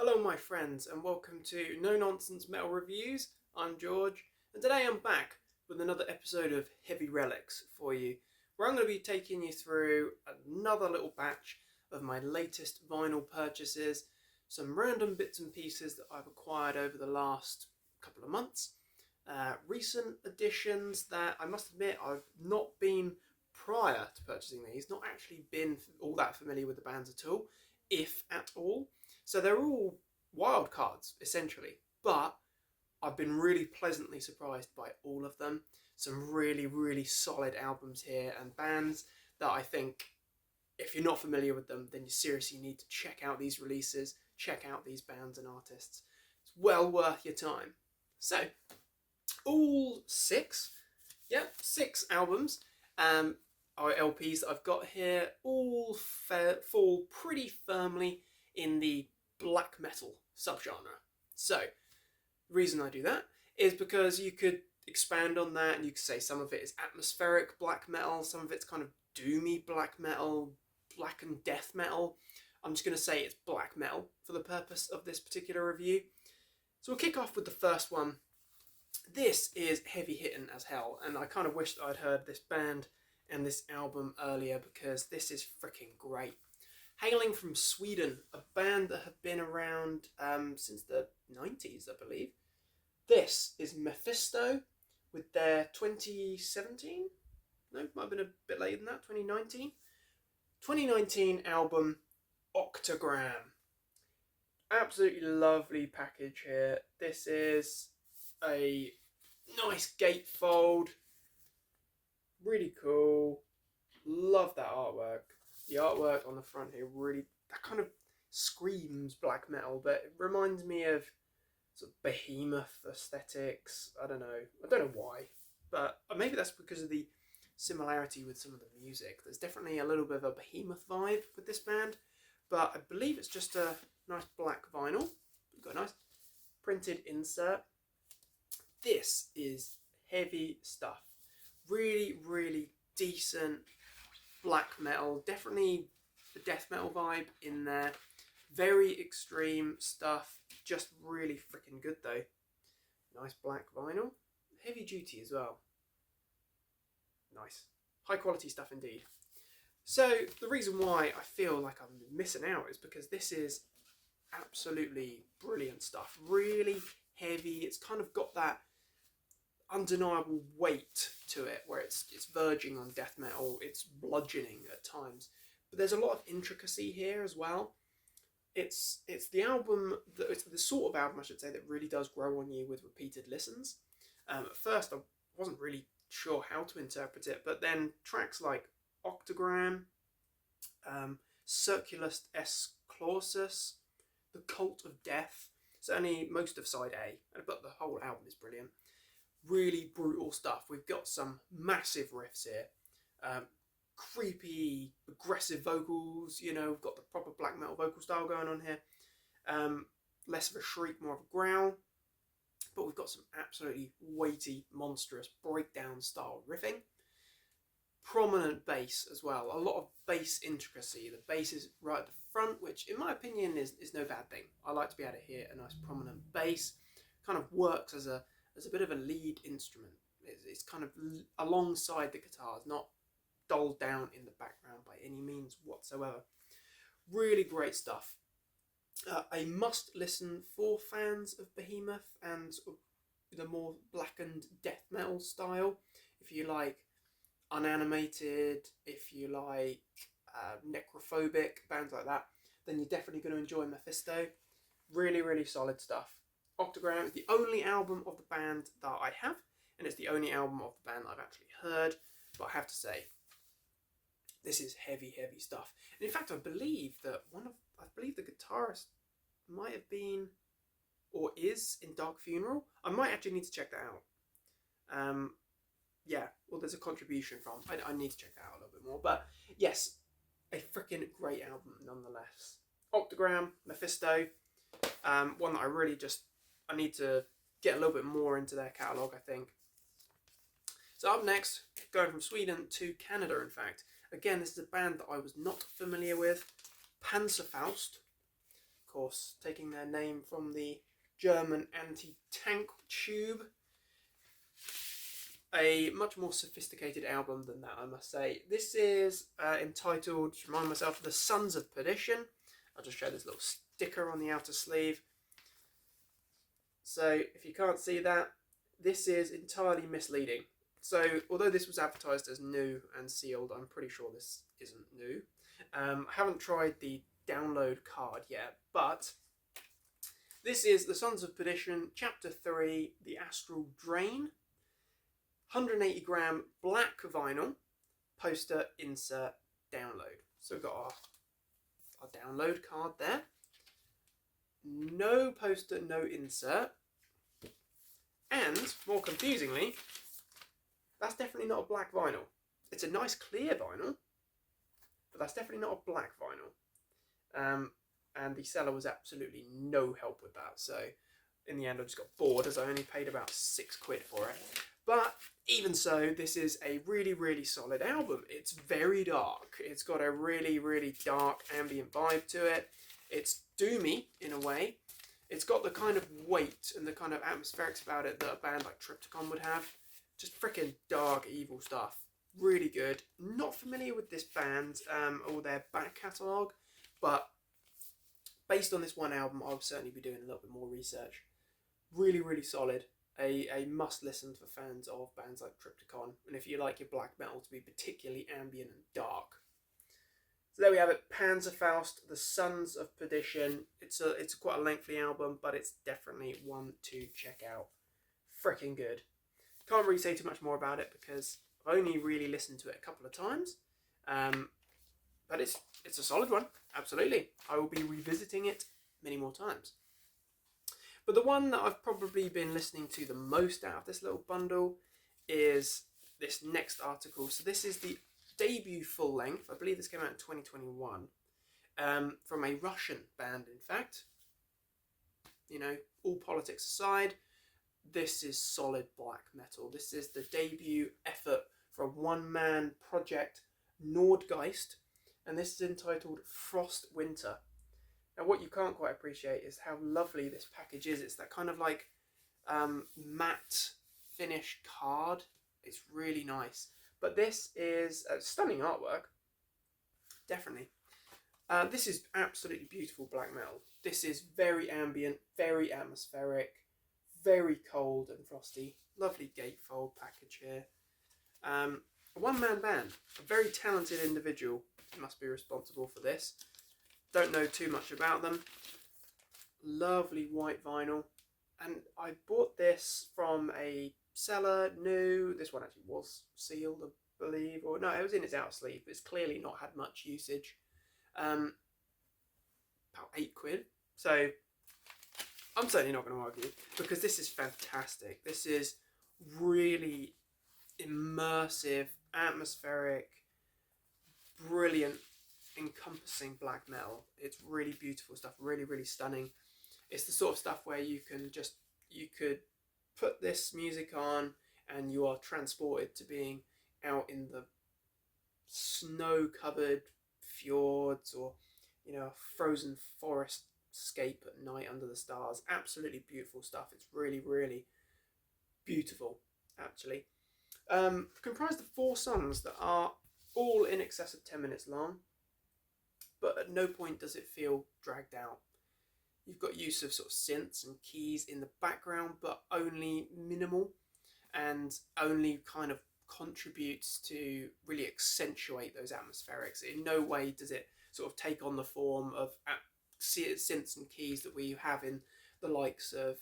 Hello my friends and welcome to No Nonsense Metal Reviews. I'm George and today I'm back with another episode of Heavy Relics for you, where I'm going to be taking you through another little batch of my latest vinyl purchases, some random bits and pieces that I've acquired over the last couple of months, recent additions that I must admit I've not been prior to purchasing these, not actually been all that familiar with the bands at all, if at all. So they're all wild cards, essentially, but I've been really pleasantly surprised by all of them. Some really, really solid albums here and bands that I think, if you're not familiar with them, then you seriously need to check out these releases, check out these bands and artists. It's well worth your time. So, all six albums, or LPs that I've got here, all fall pretty firmly in the black metal subgenre. So, the reason I do that is because you could expand on that and you could say some of it is atmospheric black metal, some of it's kind of doomy black metal, black and death metal. I'm just going to say it's black metal for the purpose of this particular review. So we'll kick off with the first one. This is heavy hitting as hell, and I kind of wished I'd heard this band and this album earlier because this is freaking great. Hailing from Sweden, a band that have been around since the 90s, I believe. This is Mefisto with their 2017? No, might have been a bit later than that, 2019. 2019 album, Octagram. Absolutely lovely package here. This is a nice gatefold. Really cool. Love that artwork. The artwork on the front here really, that kind of screams black metal, but it reminds me of sort of behemoth aesthetics. I don't know why, but maybe that's because of the similarity with some of the music. There's definitely a little bit of a behemoth vibe with this band, but I believe it's just a nice black vinyl. We've got a nice printed insert. This is heavy stuff. Really, really decent black metal, definitely the death metal vibe in there. Very extreme stuff, just really freaking good though. Nice black vinyl, heavy duty as well. Nice, high quality stuff indeed. So the reason why I feel like I'm missing out is because this is absolutely brilliant stuff. Really heavy. It's kind of got that undeniable weight to it where it's verging on death metal. It's bludgeoning at times, but there's a lot of intricacy here as well. It's the album that it's the sort of album, I should say, that really does grow on you with repeated listens. At first I wasn't really sure how to interpret it, but then tracks like Octagram, Circulus Clausus, The Cult of Death, certainly most of side A, but the whole album is brilliant. Really brutal stuff. We've got some massive riffs here. Creepy, aggressive vocals. You know, we've got the proper black metal vocal style going on here. Less of a shriek, more of a growl. But we've got some absolutely weighty, monstrous breakdown style riffing. Prominent bass as well. A lot of bass intricacy. The bass is right at the front, which in my opinion is no bad thing. I like to be able to hear a nice prominent bass. Kind of works as a bit of a lead instrument. It's kind of alongside the guitars, not dulled down in the background by any means whatsoever. Really great stuff. A must listen for fans of Behemoth and the more blackened death metal style. If you like unanimated, if you like necrophobic, bands like that, then you're definitely going to enjoy Mefisto. Really, really solid stuff. Octagram is the only album of the band that I have, and it's the only album of the band that I've actually heard, but I have to say, this is heavy, heavy stuff. And in fact, I believe the guitarist might have been, or is, in Dark Funeral. I might actually need to check that out. Yeah, well, there's a contribution from, I need to check that out a little bit more, but yes, a freaking great album nonetheless. Octagram, Mefisto, one that I really I need to get a little bit more into their catalogue, I think. So up next, going from Sweden to Canada, in fact. Again, this is a band that I was not familiar with. Panzerfaust. course, taking their name from the German anti-tank tube. A much more sophisticated album than that, I must say. This is entitled, to remind myself, The Sons of Perdition. I'll just show this little sticker on the outer sleeve. So, if you can't see that, this is entirely misleading. So, although this was advertised as new and sealed, I'm pretty sure this isn't new. I haven't tried the download card yet, but this is The Sons of Perdition, Chapter 3, The Astral Drain. 180 gram black vinyl, poster, insert, download. So we've got our download card there. No poster, no insert. And, more confusingly, that's definitely not a black vinyl. It's a nice clear vinyl, but that's definitely not a black vinyl. And the seller was absolutely no help with that. So in the end I just got bored, as I only paid about £6 for it. But even so, this is a really, really solid album. It's very dark. It's got a really, really dark ambient vibe to it. It's doomy in a way. It's got the kind of weight and the kind of atmospherics about it that a band like Triptykon would have. Just freaking dark, evil stuff. Really good. Not familiar with this band or their back catalogue, but based on this one album, I'll certainly be doing a little bit more research. Really, really solid. A must listen for fans of bands like Triptykon, and if you like your black metal to be particularly ambient and dark. So there we have it, Panzerfaust, The Sons of Perdition. It's quite a lengthy album, but it's definitely one to check out. Freaking good. Can't really say too much more about it because I've only really listened to it a couple of times, but it's a solid one, absolutely. I will be revisiting it many more times. But the one that I've probably been listening to the most out of this little bundle is this next article. So this is the debut full length, I believe this came out in 2021, from a Russian band, in fact. You know, all politics aside, this is solid black metal. This is the debut effort from one-man project Nordgeist, and this is entitled Frost Winter. Now, what you can't quite appreciate is how lovely this package is. It's that kind of like matte finish card. It's really nice. But this is stunning artwork. Definitely. This is absolutely beautiful black metal. This is very ambient, very atmospheric, very cold and frosty. Lovely gatefold package here. A one-man band. A very talented individual must be responsible for this. Don't know too much about them. Lovely white vinyl. And I bought this from a seller, new. This one actually was sealed, I believe. Or no, it was in its outer sleeve. It's clearly not had much usage. About £8. So I'm certainly not going to argue because this is fantastic. This is really immersive, atmospheric, brilliant, encompassing black metal. It's really beautiful stuff, really, really stunning. It's the sort of stuff where you could put this music on and you are transported to being out in the snow-covered fjords or, you know, a frozen forest scape at night under the stars. Absolutely beautiful stuff. It's really, really beautiful, actually. Comprised of 4 songs that are all in excess of 10 minutes long, but at no point does it feel dragged out. You've got use of sort of synths and keys in the background, but only minimal, and only kind of contributes to really accentuate those atmospherics. In no way does it sort of take on the form of synths and keys that we have in the likes of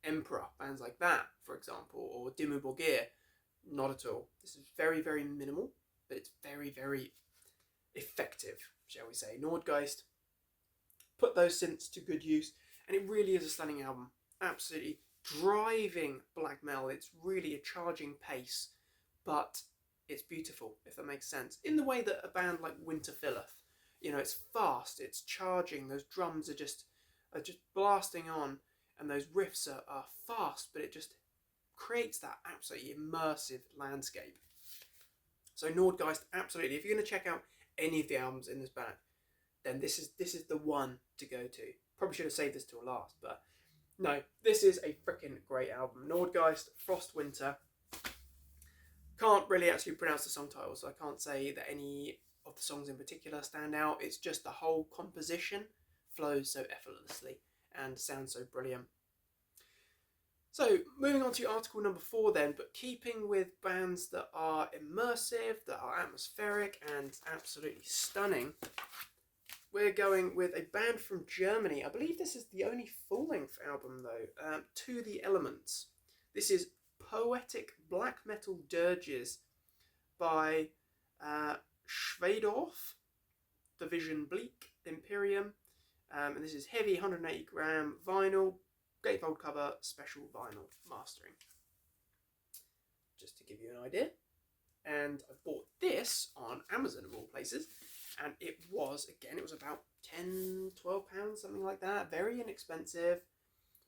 Emperor, bands like that, for example, or Dimmu Borgir. Not at all. This is very, very minimal, but it's very, very effective, shall we say. Nordgeist put those synths to good use, and it really is a stunning album. Absolutely driving black metal. It's really a charging pace, but it's beautiful, if that makes sense. In the way that a band like Winter Filleth, you know, it's fast, it's charging, those drums are just blasting on, and those riffs are fast, but it just creates that absolutely immersive landscape. So Nordgeist, absolutely. If you're going to check out any of the albums in this band, then this is the one to go to. Probably should have saved this till last, but no, this is a freaking great album. Nordgeist, Frost Winter. Can't really actually pronounce the song titles, so I can't say that any of the songs in particular stand out. It's just the whole composition flows so effortlessly and sounds so brilliant. So, moving on to article number 4 then, but keeping with bands that are immersive, that are atmospheric and absolutely stunning, we're going with a band from Germany. I believe this is the only full-length album though, To the Elements. This is Poetic Black Metal Dirges by Schwadorf, Division Bleak, Imperium, and this is heavy 180 gram vinyl, gatefold cover, special vinyl mastering. Just to give you an idea. And I bought this on Amazon of all places, and it was about £10-12, something like that. Very inexpensive,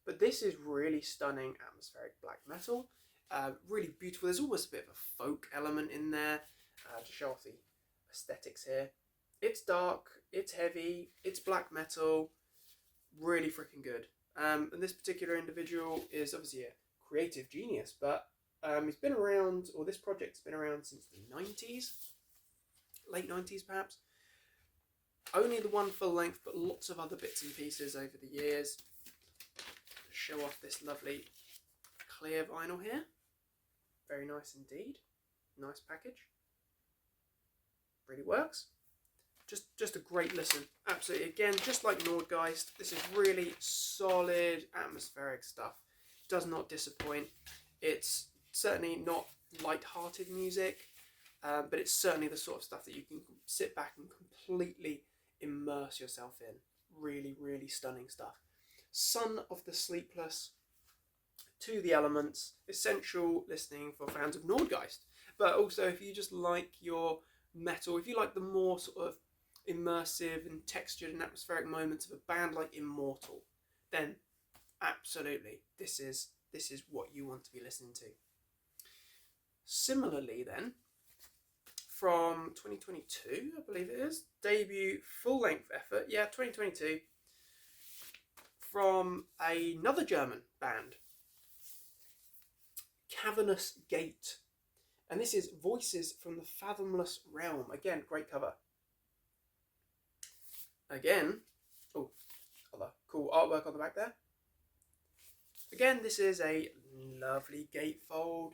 but this is really stunning atmospheric black metal. Really beautiful. There's always a bit of a folk element in there to show off the aesthetics here. It's dark, it's heavy, it's black metal, really freaking good. And this particular individual is obviously a creative genius, but he's been around, or this project's been around since the 90s, late 90s perhaps. Only the one full length, but lots of other bits and pieces over the years. Show off this lovely clear vinyl here. Very nice indeed. Nice package. Really works. Just a great listen. Absolutely. Again, just like Nordgeist, this is really solid atmospheric stuff. Does not disappoint. It's certainly not light-hearted music, but it's certainly the sort of stuff that you can sit back and completely immerse yourself in. Really, really stunning stuff. Son of the Sleepless, To the Elements, essential listening for fans of Nordgeist. But also, if you just like your metal, if you like the more sort of immersive and textured and atmospheric moments of a band like Immortal, then absolutely this is what you want to be listening to. Similarly then, from 2022, I believe it is, debut full-length effort, 2022, from another German band, Cavernous Gate, and this is Voices from the Fathomless Realm. Again, great cover. Again, other cool artwork on the back there. Again, this is a lovely gatefold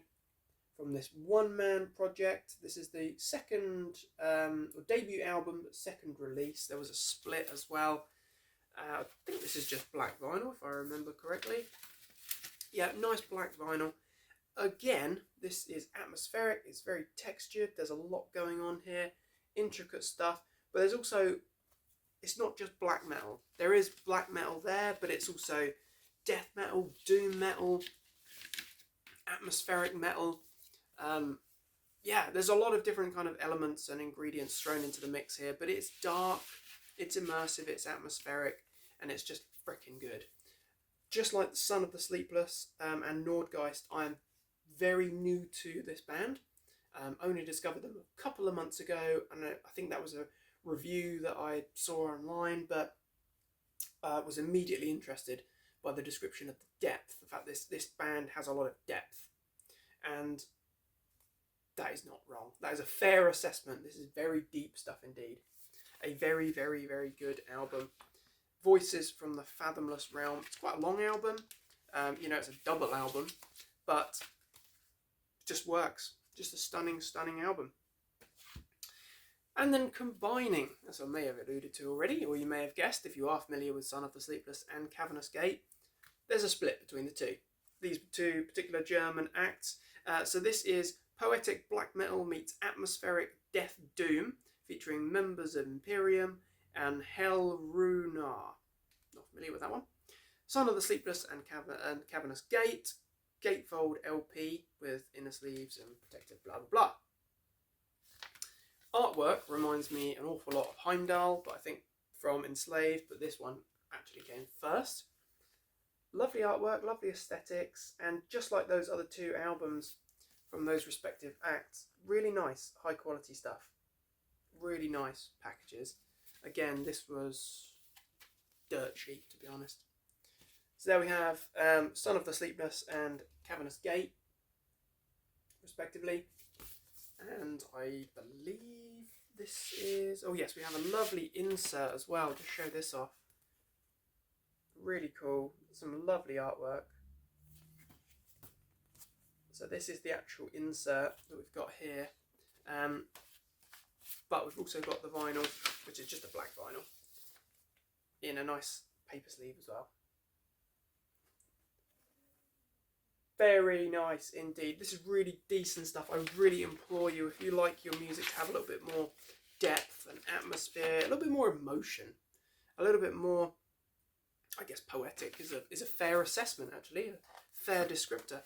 from this one-man project. This is the second debut album, second release. There was a split as well. I think this is just black vinyl, if I remember correctly. Yeah, nice black vinyl. Again, this is atmospheric. It's very textured. There's a lot going on here. Intricate stuff. But there's also, it's not just black metal. There is black metal there, but it's also death metal, doom metal, atmospheric metal. There's a lot of different kind of elements and ingredients thrown into the mix here, but it's dark, it's immersive, it's atmospheric, and it's just freaking good. Just like Son of the Sleepless and Nordgeist, I am very new to this band. Only discovered them a couple of months ago, and I think that was a review that I saw online, but was immediately interested by the description of the depth, the fact this band has a lot of depth, and that is not wrong. That is a fair assessment. This is very deep stuff indeed. A very, very, very good album. Voices from the Fathomless Realm. It's quite a long album. It's a double album, but just works. Just a stunning, stunning album. And then combining, as I may have alluded to already, or you may have guessed if you are familiar with Son of the Sleepless and Cavernous Gate, there's a split between the two. These two particular German acts. So this is Poetic Black Metal meets Atmospheric Death Doom, featuring members of Imperium and Hell Runar. Not familiar with that one. Son of the Sleepless and Cavernous Gate, gatefold LP with inner sleeves and protective blah blah blah. Artwork reminds me an awful lot of Heimdall, but I think from Enslaved, but this one actually came first. Lovely artwork, lovely aesthetics, and just like those other two albums from those respective acts, really nice, high quality stuff. Really nice packages. Again, this was dirt cheap, to be honest. So there we have Son of the Sleepless and Cavernous Gate, respectively. And I believe this is... Oh yes, we have a lovely insert as well to show this off. Really cool. Some lovely artwork. So this is the actual insert that we've got here. But we've also got the vinyl, which is just a black vinyl, in a nice paper sleeve as well. Very nice indeed. This is really decent stuff. I really implore you, if you like your music to have a little bit more depth and atmosphere, a little bit more emotion, a little bit more, I guess, poetic is a fair assessment, actually, a fair descriptor,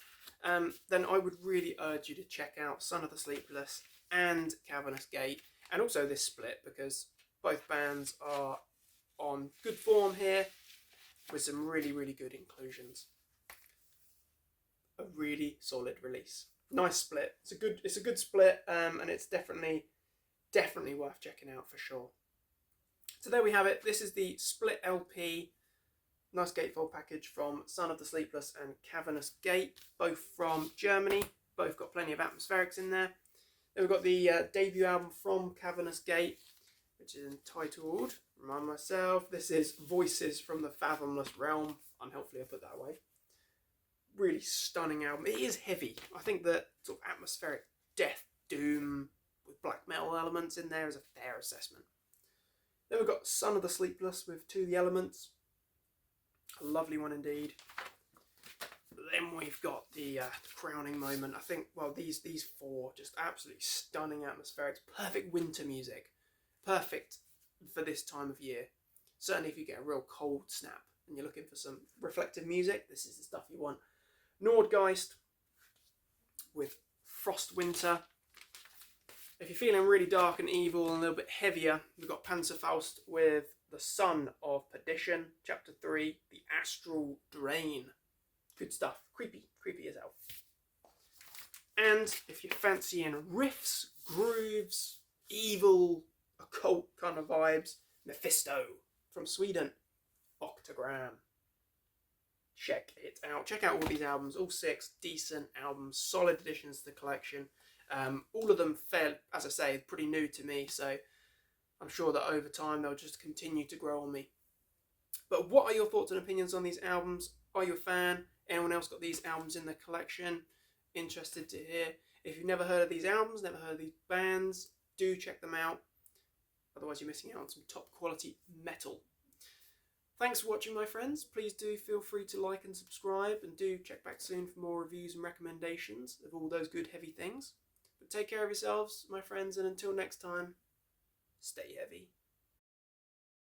then I would really urge you to check out Son of the Sleepless and Cavernous Gate, and also this split, because both bands are on good form here with some really, really good inclusions. A really solid release. Nice split. It's a good split, and it's definitely worth checking out for sure. So there we have it. This is the split LP. Nice gatefold package from Son of the Sleepless and Cavernous Gate, both from Germany. Both got plenty of atmospherics in there. Then we've got the debut album from Cavernous Gate, which is entitled, remind myself, this is Voices from the Fathomless Realm. Unhelpfully I put that away. Really stunning album. It is heavy. I think that sort of atmospheric death doom with black metal elements in there is a fair assessment. Then we've got Son of the Sleepless with To the Elements. A lovely one indeed. Then we've got the crowning moment. I think, well, these four, just absolutely stunning atmospherics. Perfect winter music. Perfect for this time of year. Certainly if you get a real cold snap and you're looking for some reflective music, this is the stuff you want. Nordgeist with Frost Winter. If you're feeling really dark and evil and a little bit heavier, we've got Panzerfaust with The Son of Perdition, Chapter 3, The Astral Drain. Good stuff. Creepy as hell. And if you're fancying riffs, grooves, evil, occult kind of vibes, Mefisto from Sweden, Octagram. Check it out. Check out all these albums, all 6 decent albums, solid additions to the collection. All of them fair, as I say, pretty new to me, so I'm sure that over time they'll just continue to grow on me. But what are your thoughts and opinions on these albums? Are you a fan? Anyone else got these albums in their collection? Interested to hear. If you've never heard of these albums, never heard of these bands, do check them out. Otherwise you're missing out on some top quality metal. Thanks for watching, my friends. Please do feel free to like and subscribe, and do check back soon for more reviews and recommendations of all those good heavy things. But take care of yourselves, my friends, and until next time, stay heavy.